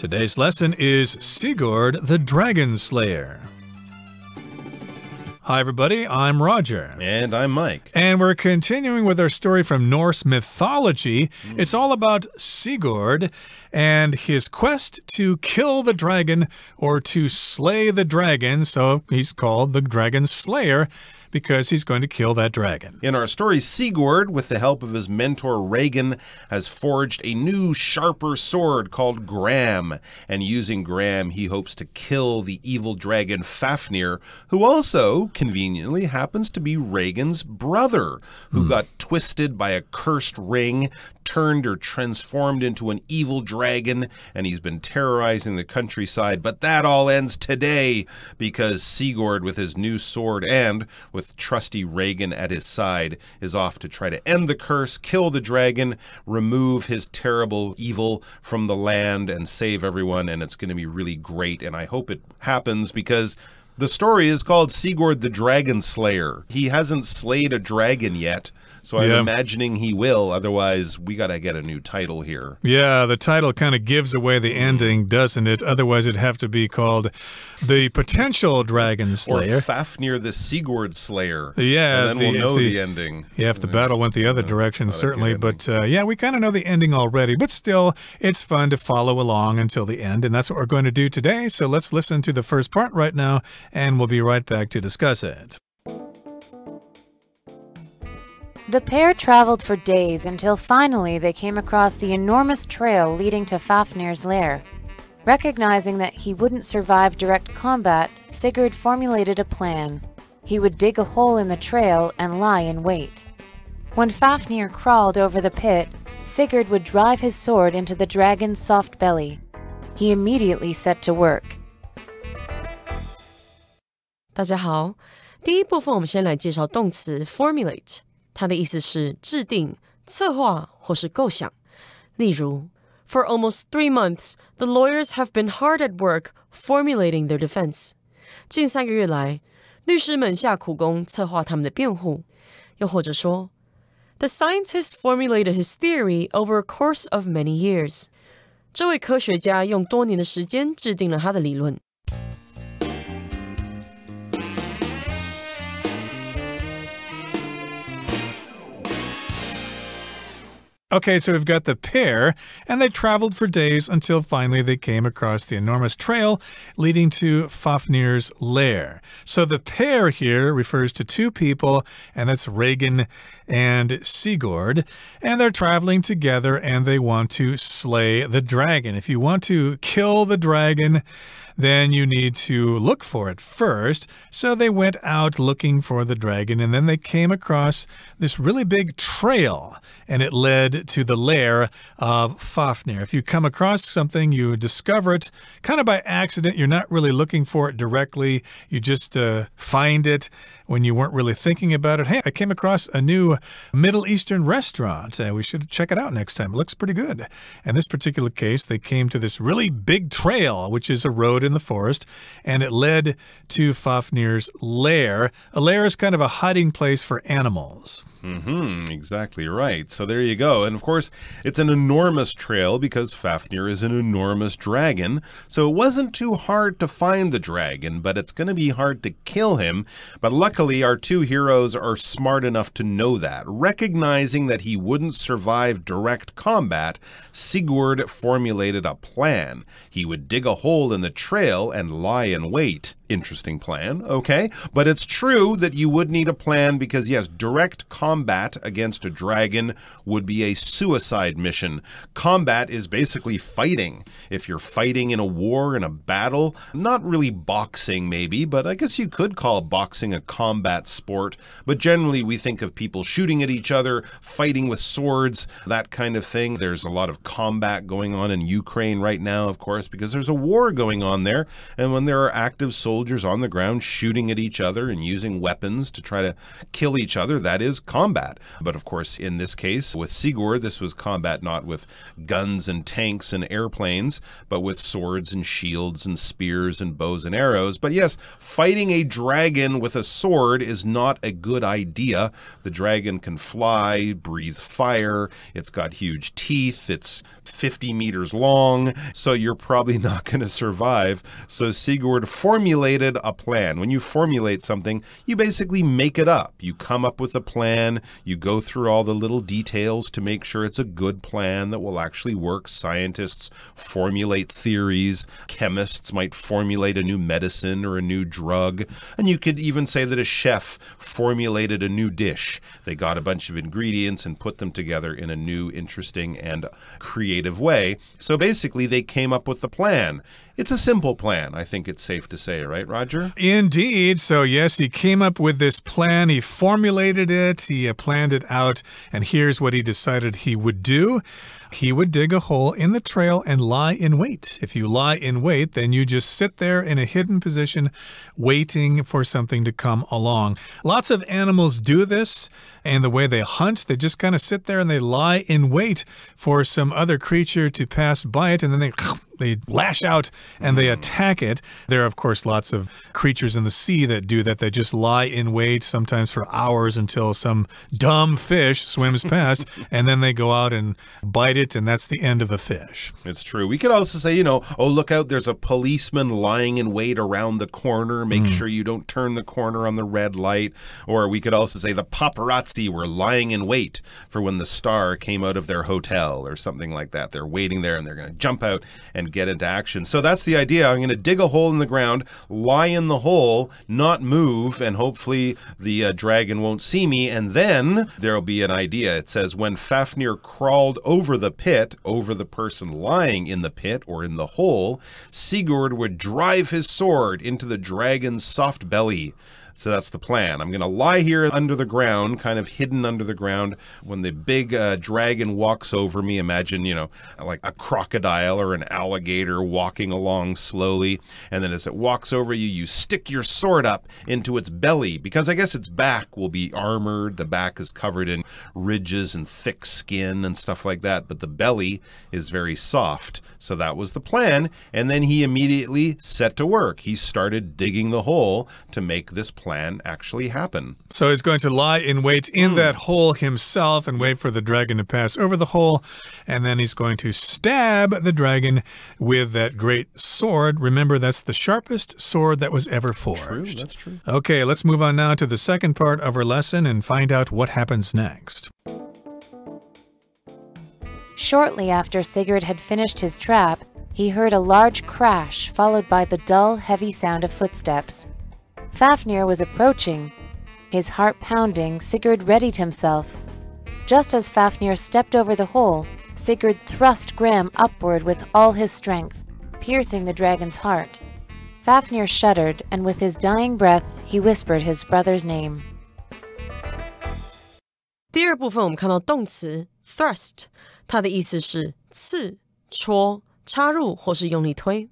Today's lesson is Sigurd the Dragon Slayer. Hi, everybody. I'm Roger. And I'm Mike. And we're continuing with our story from Norse mythology. It's all about Sigurd and his quest to kill the dragon or to slay the dragon. So he's called the Dragon Slayer because he's going to kill that dragon. In our story, Sigurd, with the help of his mentor Regin, has forged a new, sharper sword called Gram. And using Gram, he hopes to kill the evil dragon Fafnir, who also, conveniently, happens to be Regin's brother, who got twisted by a cursed ring, turned or transformed into an evil dragon, and he's been terrorizing the countryside. But that all ends today because Sigurd, with his new sword and with trusty Regin at his side, is off to try to end the curse, kill the dragon, remove his terrible evil from the land, and save everyone. And it's going to be really great, and I hope it happens because the story is called Sigurd the Dragon Slayer. He hasn't slayed a dragon yet, so I'm imagining he will. Otherwise, we got to get a new title here. Yeah, the title kind of gives away the ending, doesn't it? Otherwise, it'd have to be called The Potential Dragon Slayer. Or Fafnir the Sigurd Slayer. Yeah. And then we'll know the ending. Yeah, if the battle went the other direction, certainly. But yeah, we kind of know the ending already. But still, it's fun to follow along until the end. And that's what we're going to do today. So let's listen to the first part right now, and we'll be right back to discuss it. The pair traveled for days until finally they came across the enormous trail leading to Fafnir's lair. Recognizing that he wouldn't survive direct combat, Sigurd formulated a plan. He would dig a hole in the trail and lie in wait. When Fafnir crawled over the pit, Sigurd would drive his sword into the dragon's soft belly. He immediately set to work. 大家好，第一部分我们先来介绍动词 formulate， 它的意思是制定、策划或是构想。例如 For almost 3 months, the lawyers have been hard at work formulating their defense. 近3个月来，律师们下苦功策划他们的辩护。又或者说 The scientist formulated his theory over a course of many years. 这位科学家用多年的时间制定了他的理论。Okay, so we've got the pair, and they traveled for days until finally they came across the enormous trail leading to Fafnir's lair. So the pair here refers to two people, and that's Regin and Sigurd, and they're traveling together and they want to slay the dragon. If you want to kill the dragon, then you need to look for it first. So they went out looking for the dragon, and then they came across this really big trail, and it led to the lair of Fafnir. If you come across something, you discover it kind of by accident. You're not really looking for it directly. You just find it when you weren't really thinking about it. Hey, I came across a new Middle Eastern restaurant. We should check it out next time. It looks pretty good. In this particular case, they came to this really big trail, which is a road in the forest, and it led to Fafnir's lair. A lair is kind of a hiding place for animals. Exactly right. So there you go. And of course, it's an enormous trail because Fafnir is an enormous dragon. So it wasn't too hard to find the dragon, but it's going to be hard to kill him. But luckily, our two heroes are smart enough to know that. Recognizing that he wouldn't survive direct combat, Sigurd formulated a plan. He would dig a hole in the trail and lie in wait. Interesting plan, okay? But it's true that you would need a plan because, yes, direct combat against a dragon would be a suicide mission. Combat is basically fighting. If you're fighting in a war, in a battle, not really boxing maybe, but I guess you could call boxing a combat sport. But generally we think of people shooting at each other, fighting with swords, that kind of thing. There's a lot of combat going on in Ukraine right now, of course, because there's a war going on there. And when there are active soldiers soldiers on the ground shooting at each other and using weapons to try to kill each other. That is combat. But of course, in this case, with Sigurd, this was combat not with guns and tanks and airplanes, but with swords and shields and spears and bows and arrows. But yes, fighting a dragon with a sword is not a good idea. The dragon can fly, breathe fire. It's got huge teeth. It's 50 meters long. So you're probably not going to survive. So Sigurd formulated a plan. When you formulate something, you basically make it up. You come up with a plan. You go through all the little details to make sure it's a good plan that will actually work. Scientists formulate theories. Chemists might formulate a new medicine or a new drug. And you could even say that a chef formulated a new dish. They got a bunch of ingredients and put them together in a new, interesting, and creative way. So basically, they came up with the plan. It's a simple plan, I think it's safe to say, right, Roger? Indeed. So, yes, he came up with this plan. He formulated it. He planned it out. And here's what he decided he would do. He would dig a hole in the trail and lie in wait. If you lie in wait, then you just sit there in a hidden position waiting for something to come along. Lots of animals do this. And the way they hunt, they just kind of sit there and they lie in wait for some other creature to pass by it. And then they lash out and they attack it. There are, of course, lots of creatures in the sea that do that. They just lie in wait, sometimes for hours, until some dumb fish swims past, and then they go out and bite it, and that's the end of the fish. It's true. We could also say, oh, look out, there's a policeman lying in wait around the corner. Make sure you don't turn the corner on the red light. Or we could also say the paparazzi were lying in wait for when the star came out of their hotel or something like that. They're waiting there, and they're going to jump out and get into action. So that's the idea. I'm going to dig a hole in the ground, lie in the hole, not move, and hopefully the dragon won't see me. And then there'll be an idea. It says, when Fafnir crawled over the pit, over the person lying in the pit or in the hole, Sigurd would drive his sword into the dragon's soft belly. So that's the plan. I'm going to lie here under the ground, kind of hidden under the ground. When the big dragon walks over me, imagine, like a crocodile or an alligator walking along slowly. And then as it walks over you, you stick your sword up into its belly, because I guess its back will be armored. The back is covered in ridges and thick skin and stuff like that. But the belly is very soft. So that was the plan. And then he immediately set to work. He started digging the hole to make this plan actually happen. So he's going to lie in wait in that hole himself and wait for the dragon to pass over the hole. And then he's going to stab the dragon with that great sword. Remember, that's the sharpest sword that was ever forged. True, that's true. Okay, let's move on now to the second part of our lesson and find out what happens next. Shortly after Sigurd had finished his trap, he heard a large crash followed by the dull, heavy sound of footsteps. Fafnir was approaching. His heart pounding, Sigurd readied himself. Just as Fafnir stepped over the hole, Sigurd thrust Gram upward with all his strength, piercing the dragon's heart. Fafnir shuddered, and with his dying breath, he whispered his brother's name. 第二部分我们看到动词 thrust， 它的意思是刺、戳、插入或是用力推。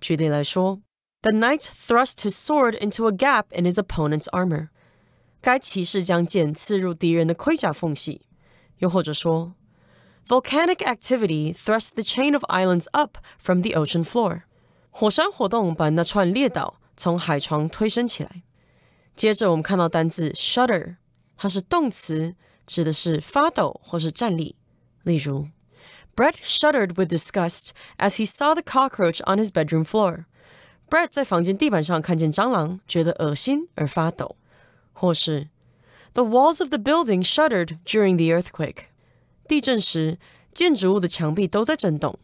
举例来说 The knight thrust his sword into a gap in his opponent's armor. 该骑士将剑刺入敌人的盔甲缝隙。又或者说 Volcanic activity thrust the chain of islands up from the ocean floor. 火山活动把那串列岛从海床推升起来。接着我们看到单字 shudder， 它是动词，指的是发抖或是战栗。例如 Brett shuddered with disgust as he saw the cockroach on his bedroom floor. Brett 在房间地板上看见蟑螂，觉得恶心而发抖。或是 The walls of the building shuddered during the earthquake. 地震时，建筑物的墙壁都在震动。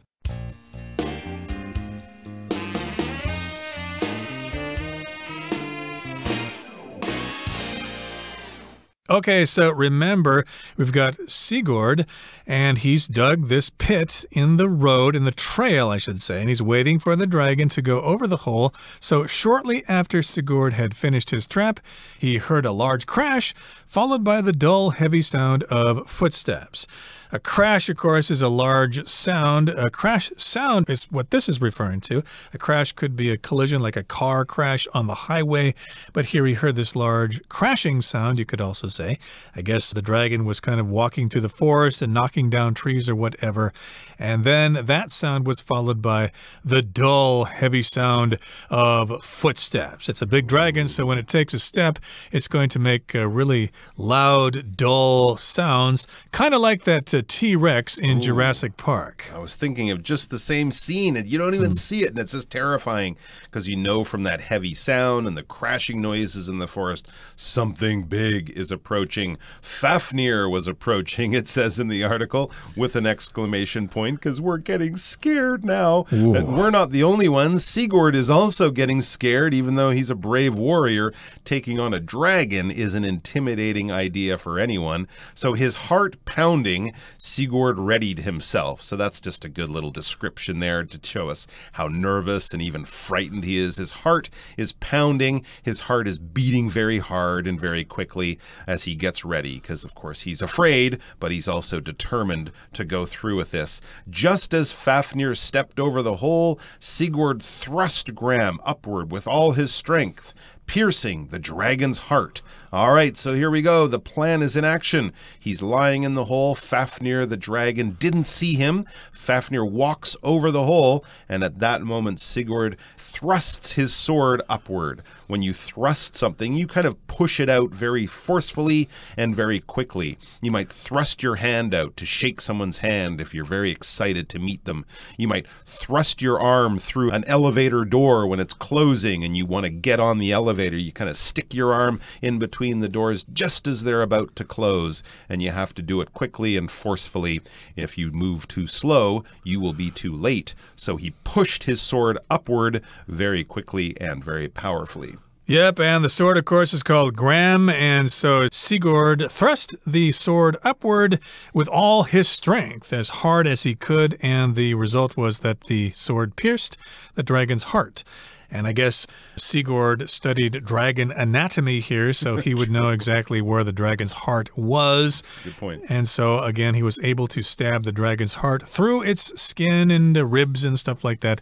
Okay, so remember, we've got Sigurd, and he's dug this pit in the road, in the trail, I should say, and he's waiting for the dragon to go over the hole. So shortly after Sigurd had finished his trap, he heard a large crash, followed by the dull, heavy sound of footsteps. A crash, of course, is a large sound. A crash sound is what this is referring to. A crash could be a collision like a car crash on the highway. But here we heard this large crashing sound, you could also say. I guess the dragon was kind of walking through the forest and knocking down trees or whatever. And then that sound was followed by the dull, heavy sound of footsteps. It's a big dragon, so when it takes a step, it's going to make really loud, dull sounds, kind of like that T-Rex in Jurassic Park. I was thinking of just the same scene, and you don't even see it, and it's just terrifying because you know from that heavy sound and the crashing noises in the forest, something big is approaching. Fafnir was approaching, it says in the article, with an exclamation point, because we're getting scared now. We're not the only ones. Sigurd is also getting scared, even though he's a brave warrior. Taking on a dragon is an intimidating idea for anyone. So his heart pounding, Sigurd readied himself. So that's just a good little description there to show us how nervous and even frightened he is. His heart is pounding. His heart is beating very hard and very quickly as he gets ready, because of course he's afraid, but he's also determined to go through with this. Just as Fafnir stepped over the hole, Sigurd thrust Gram upward with all his strength, piercing the dragon's heart. All right, so here we go. The plan is in action. He's lying in the hole. Fafnir, the dragon, didn't see him. Fafnir walks over the hole, and at that moment, Sigurd thrusts his sword upward. When you thrust something, you kind of push it out very forcefully and very quickly. You might thrust your hand out to shake someone's hand if you're very excited to meet them. You might thrust your arm through an elevator door when it's closing and you want to get on the elevator. You kind of stick your arm in between the doors just as they're about to close, and you have to do it quickly and forcefully. If you move too slow, you will be too late. So he pushed his sword upward very quickly and very powerfully. Yep, and the sword, of course, is called Gram, and so Sigurd thrust the sword upward with all his strength, as hard as he could, and the result was that the sword pierced the dragon's heart. And I guess Sigurd studied dragon anatomy here, so he would know exactly where the dragon's heart was. Good point. And so, again, he was able to stab the dragon's heart through its skin and ribs and stuff like that.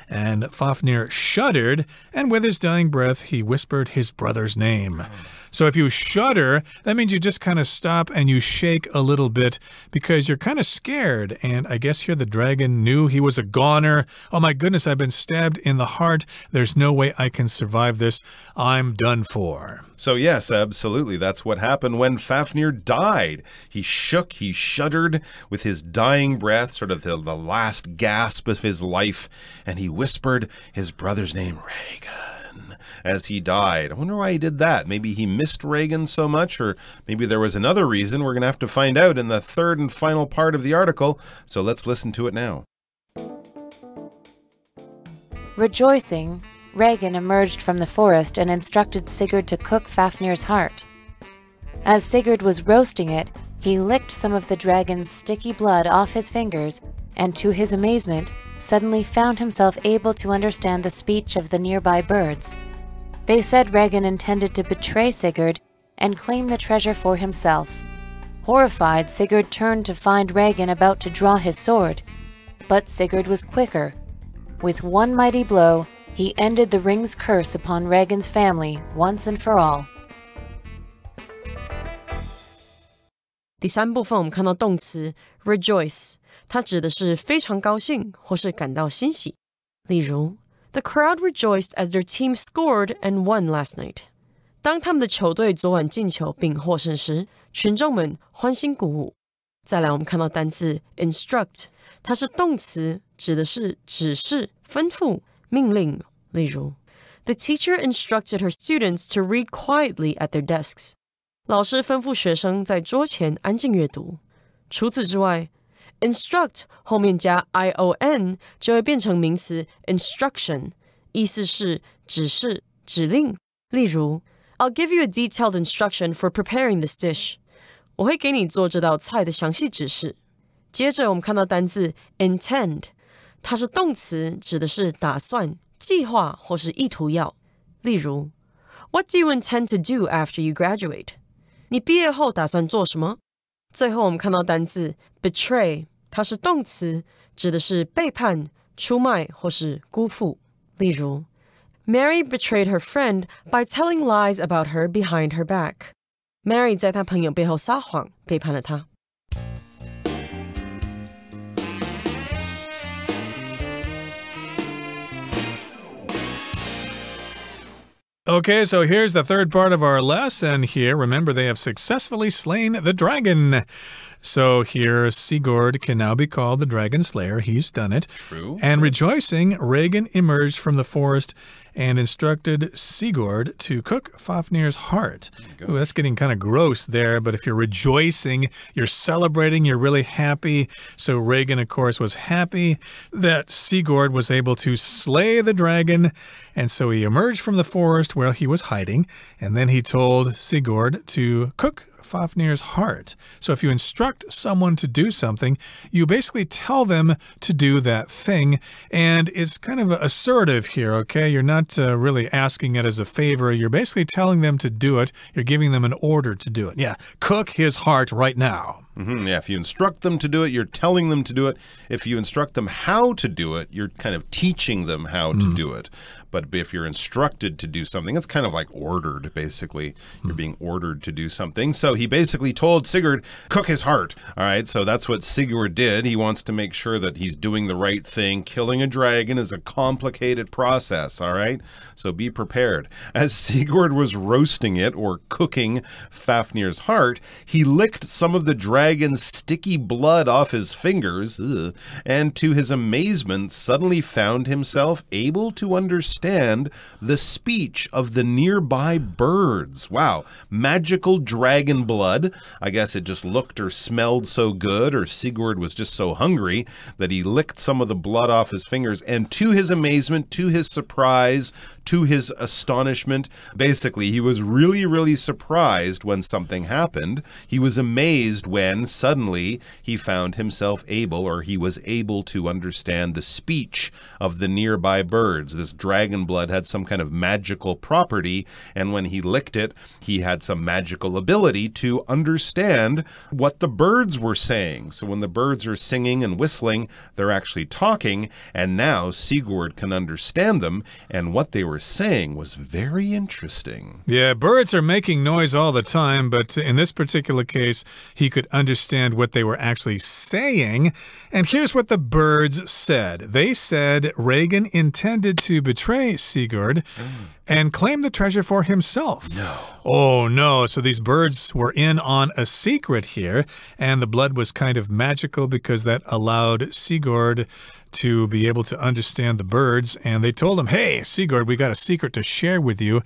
And Fafnir shuddered, and with his dying breath, he whispered his brother's name. So if you shudder, that means you just kind of stop and you shake a little bit because you're kind of scared. And I guess here the dragon knew he was a goner. Oh my goodness, I've been stabbed in the heart. There's no way I can survive this. I'm done for. So yes, absolutely. That's what happened when Fafnir died. He shook, he shuddered with his dying breath, sort of the last gasp of his life, and he whispered his brother's name, Regan, as he died. I wonder why he did that. Maybe he missed Regan so much, or maybe there was another reason. We're going to have to find out in the third and final part of the article, so let's listen to it now. Rejoicing, Regan emerged from the forest and instructed Sigurd to cook Fafnir's heart. As Sigurd was roasting it, he licked some of the dragon's sticky blood off his fingers and, to his amazement, suddenly found himself able to understand the speech of the nearby birds. They said Regan intended to betray Sigurd and claim the treasure for himself. Horrified, Sigurd turned to find Regan about to draw his sword. But Sigurd was quicker. With one mighty blow, he ended the ring's curse upon Regan's family once and for all. 第三部分我们看到动词 rejoice， 它指的是非常高兴或是感到欣喜。例如 The crowd rejoiced as their team scored and won last night. 当他们的球队昨晚进球并获胜时，群众们欢欣鼓舞。再来我们看到单字 instruct， 它是动词，指的是指示、吩咐、命令。例如 The teacher instructed her students to read quietly at their desks. 老师吩咐学生在桌前安静阅读。除此之外 instruct 后面加 ion 就会变成名词 instruction， 意思是指示、指令。例如 I'll give you a detailed instruction for preparing this dish. 我会给你做这道菜的详细指示。接着我们看到单字 intend， 它是动词，指的是打算、计划或是意图要。例如 What do you intend to do after you graduate? 你毕业后打算做什么？最后我们看到单字 betray， 它是动词，指的是背叛、出卖或是辜负。例如 Mary betrayed her friend by telling lies about her behind her back. Mary 在她朋友背后撒谎，背叛了她。Okay, so here's the third part of our lesson here. Remember, they have successfully slain the dragon. So here, Sigurd can now be called the Dragon Slayer. He's done it. True. And rejoicing, Regin emerged from the forest and instructed Sigurd to cook Fafnir's heart. Ooh, that's getting kind of gross there, but if you're rejoicing, you're celebrating, you're really happy. So Regin, of course, was happy that Sigurd was able to slay the dragon, and so he emerged from the forest where he was hiding, and then he told Sigurd to cook Fafnir's heart. So if you instruct someone to do something, you basically tell them to do that thing. And it's kind of assertive here, okay? You're not really asking it as a favor. You're basically telling them to do it. You're giving them an order to do it. Yeah, cook his heart right now. Yeah, if you instruct them to do it, you're telling them to do it. If you instruct them how to do it, you're kind of teaching them how to do it. But if you're instructed to do something, it's kind of like ordered, basically. You're being ordered to do something. So he basically told Sigurd, cook his heart. All right, so that's what Sigurd did. He wants to make sure that he's doing the right thing. Killing a dragon is a complicated process, all right? So be prepared. As Sigurd was roasting it, or cooking Fafnir's heart, he licked some of the dragon's sticky blood off his fingers, and to his amazement, suddenly found himself able to understand the speech of the nearby birds. Wow, magical dragon blood. I guess it just looked or smelled so good, or Sigurd was just so hungry that he licked some of the blood off his fingers, and to his amazement, to his surprise, to his astonishment, basically he was really, really surprised when something happened. He was amazed when suddenly he found himself able, or he was able to understand the speech of the nearby birds. This dragon blood had some kind of magical property, and when he licked it, he had some magical ability to understand what the birds were saying. So when the birds are singing and whistling, they're actually talking, and now Sigurd can understand them, and what they were saying was very interesting. Yeah, birds are making noise all the time, but in this particular case, he could understand what they were actually saying. And here's what the birds said. They said Regin intended to betray Sigurd and claim the treasure for himself. No. Oh, no. So these birds were in on a secret here, and the blood was kind of magical because that allowed Sigurd to be able to understand the birds. And they told him, hey, Sigurd, we got a secret to share with you.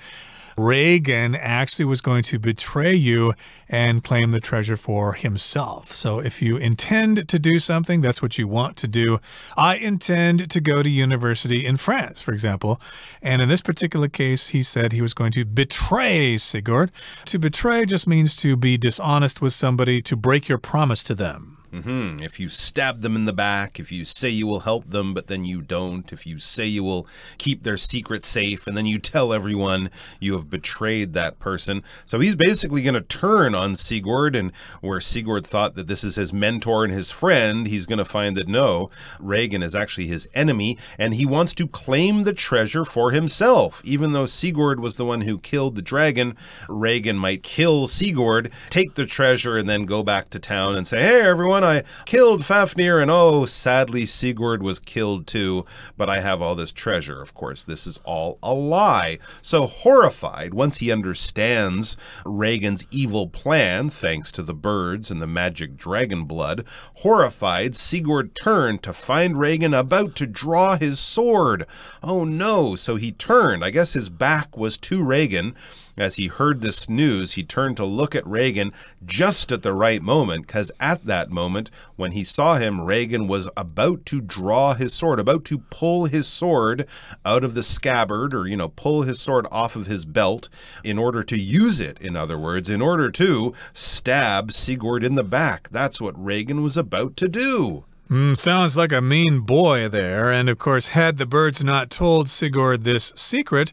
Regin actually was going to betray you and claim the treasure for himself. So if you intend to do something, that's what you want to do. I intend to go to university in France, for example. And in this particular case, he said he was going to betray Sigurd. To betray just means to be dishonest with somebody, to break your promise to them. If you stab them in the back, if you say you will help them, but then you don't, if you say you will keep their secret safe, and then you tell everyone, you have betrayed that person. So he's basically going to turn on Sigurd, and where Sigurd thought that this is his mentor and his friend, he's going to find that no, Regin is actually his enemy, and he wants to claim the treasure for himself. Even though Sigurd was the one who killed the dragon, Regin might kill Sigurd, take the treasure, and then go back to town and say, hey, everyone, I killed Fafnir, and oh, sadly, Sigurd was killed too, but I have all this treasure. Of course, this is all a lie. So horrified, once he understands Regin's evil plan, thanks to the birds and the magic dragon blood, horrified, Sigurd turned to find Regin about to draw his sword. Oh no, so he turned. I guess his back was to Regin. As he heard this news, he turned to look at Regin just at the right moment, because at that moment, when he saw him, Regin was about to draw his sword, about to pull his sword out of the scabbard, or, pull his sword off of his belt in order to use it, in other words, in order to stab Sigurd in the back. That's what Regin was about to do. Sounds like a mean boy there. And of course, had the birds not told Sigurd this secret,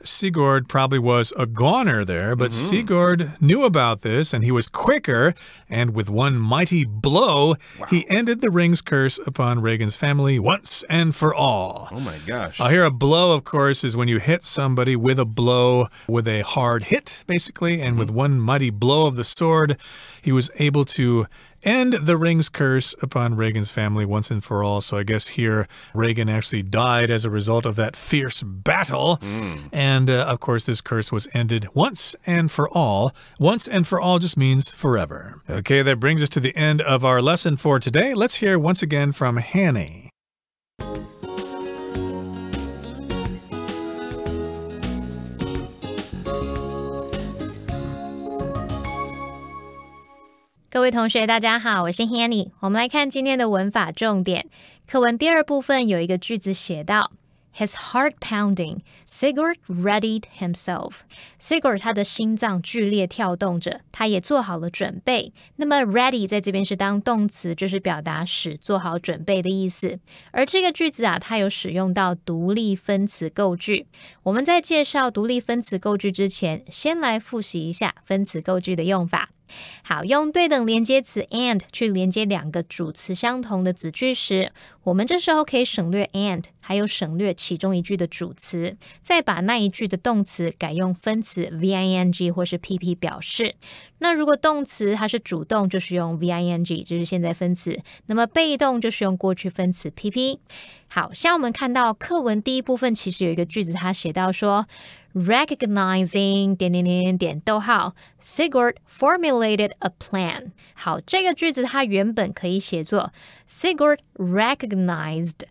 Sigurd probably was a goner there, but Sigurd knew about this, and he was quicker, and with one mighty blow, he ended the ring's curse upon Regan's family once and for all. Oh my gosh. Here, a blow, of course, is when you hit somebody with a blow, with a hard hit, basically, and with one mighty blow of the sword, he was able to end the ring's curse upon Regan's family once and for all. So I guess here Regan actually died as a result of that fierce battle. And of course, this curse was ended once and for all. Once and for all just means forever. Okay, that brings us to the end of our lesson for today. Let's hear once again from Hanny. 各位同学大家好，我是 Hanny。 我们来看今天的文法重点。课文第二部分有一个句子写到 His heart pounding, Sigurd readied himself. Sigurd 他的心脏剧烈跳动着，他也做好了准备。那么 ready 在这边是当动词，就是表达使做好准备的意思。而这个句子啊，它有使用到独立分词构句。我们在介绍独立分词构句之前，先来复习一下分词构句的用法。好，用对等连接词 and 去连接两个主词相同的子句时，我们这时候可以省略 and， 还有省略其中一句的主词，再把那一句的动词改用分词 VING 或是 PP 表示。那如果动词它是主动，就是用 VING， 这是现在分词，那么被动就是用过去分词 PP。 好，像我们看到课文第一部分其实有一个句子，它写到说Recognizing ... Sigurd formulated a plan. 好，这个句子它原本可以写作 Sigurd recognized ...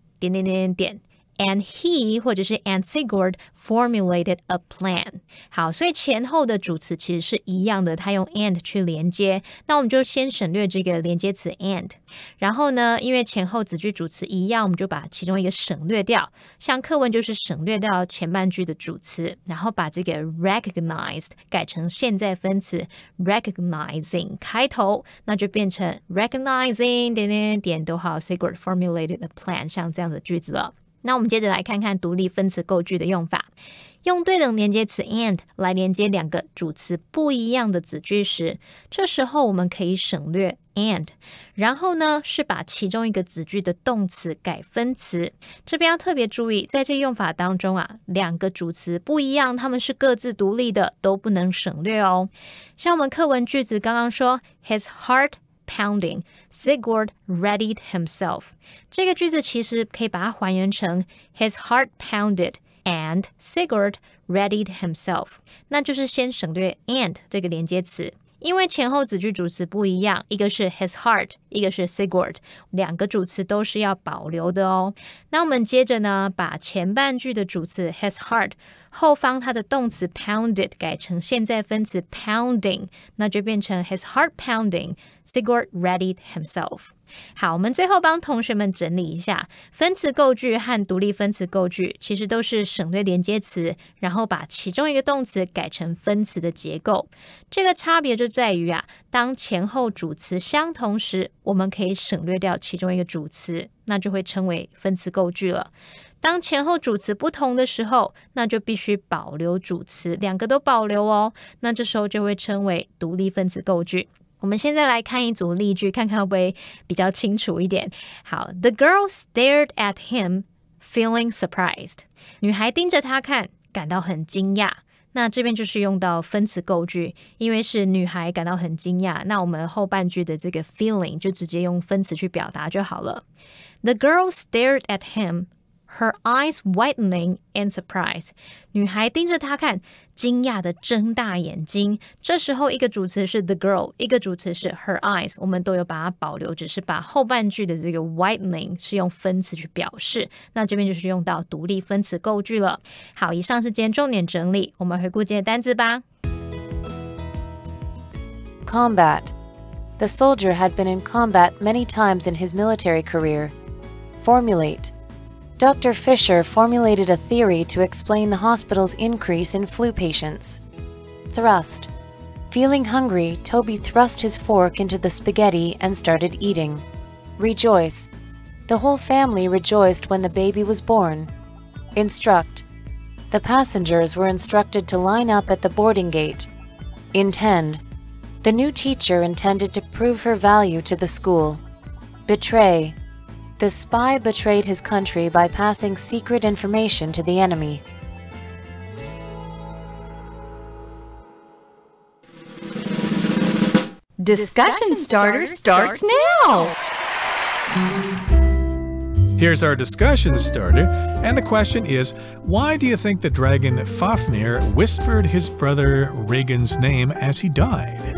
and he 或者是 and Sigurd formulated a plan. 好，所以前后的主词其实是一样的，它用 and 去连接。那我们就先省略这个连接词 and， 然后呢，因为前后子句主词一样，我们就把其中一个省略掉。像课文就是省略掉前半句的主词，然后把这个 recognized 改成现在分词 recognizing 开头，那就变成 recognizing ... Sigurd formulated a plan， 像这样的句子了。那我们接着来看看独立分词构句的用法。用对等连接词 and 来连接两个主词不一样的子句时，这时候我们可以省略 and， 然后呢是把其中一个子句的动词改分词。这边要特别注意，在这个用法当中啊，两个主词不一样，它们是各自独立的，都不能省略哦。像我们课文句子刚刚说 His heart pounding, Sigurd readied himself. 这个句子其实可以把它还原成 His heart pounded and Sigurd readied himself. 那就是先省略 and 这个连接词，因为前后子句主词不一样，一个是 his heart， 一个是 Sigurd， 两个主词都是要保留的哦。那我们接着呢，把前半句的主词 his heart后方它的动词 pounded 改成现在分词 pounding， 那就变成 his heart pounding, Sigurd readied himself。 好，我们最后帮同学们整理一下，分词构句和独立分词构句其实都是省略连接词，然后把其中一个动词改成分词的结构。这个差别就在于当前后主词相同时，我们可以省略掉其中一个主词，那就会称为分词构句了。当前后主词不同的时候，那就必须保留主词，两个都保留哦，那这时候就会称为独立分词构句。我们现在来看一组例句，看看会不会比较清楚一点。好 ，The girl stared at him, feeling surprised. 女孩盯着他看，感到很惊讶。那这边就是用到分词构句，因为是女孩感到很惊讶，那我们后半句的这个 feeling 就直接用分词去表达就好了。The girl stared at him, her eyes widening in surprise. 女孩盯着他看，惊讶的睁大眼睛。这时候一个主词是 the girl， 一个主词是 her eyes， 我们都有把它保留，只是把后半句的这个 widening 是用分词去表示。那这边就是用到独立分词构句了。好，以上是今天重点整理，我们回顾今天的单字吧。Combat. The soldier had been in combat many times in his military career. Formulate. Dr. Fisher formulated a theory to explain the hospital's increase in flu patients. Thrust. Feeling hungry, Toby thrust his fork into the spaghetti and started eating. Rejoice. The whole family rejoiced when the baby was born. Instruct. the passengers were instructed to line up at the boarding gate. Intend. The new teacher intended to prove her value to the school. Betray. The spy betrayed his country by passing secret information to the enemy. Discussion starter starts now! Here's our discussion starter, and the question is, why do you think the dragon Fafnir whispered his brother Regan's name as he died?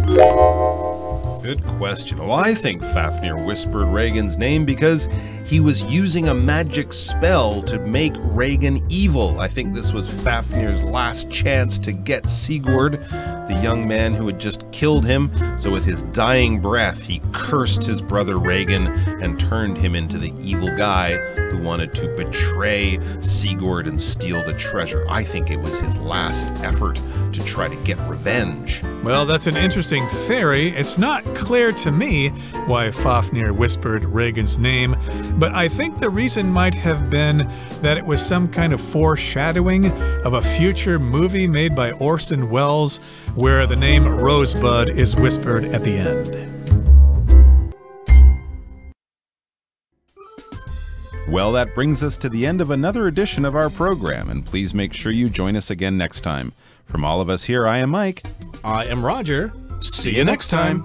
Good question. Well, I think Fafnir whispered Regan's name because he was using a magic spell to make Regan evil. I think this was Fafnir's last chance to get Sigurd, the young man who had just killed him. So with his dying breath, he cursed his brother Regan and turned him into the evil guy who wanted to betray Sigurd and steal the treasure. I think it was his last effort to try to get revenge. Well, that's an interesting theory. It's not clear to me why Fafnir whispered Regan's name, but I think the reason might have been that it was some kind of foreshadowing of a future movie made by Orson Welles where the name Rosebud is whispered at the end. Well, that brings us to the end of another edition of our program, and please make sure you join us again next time. From all of us here, I am Mike. I am Roger. See you next time.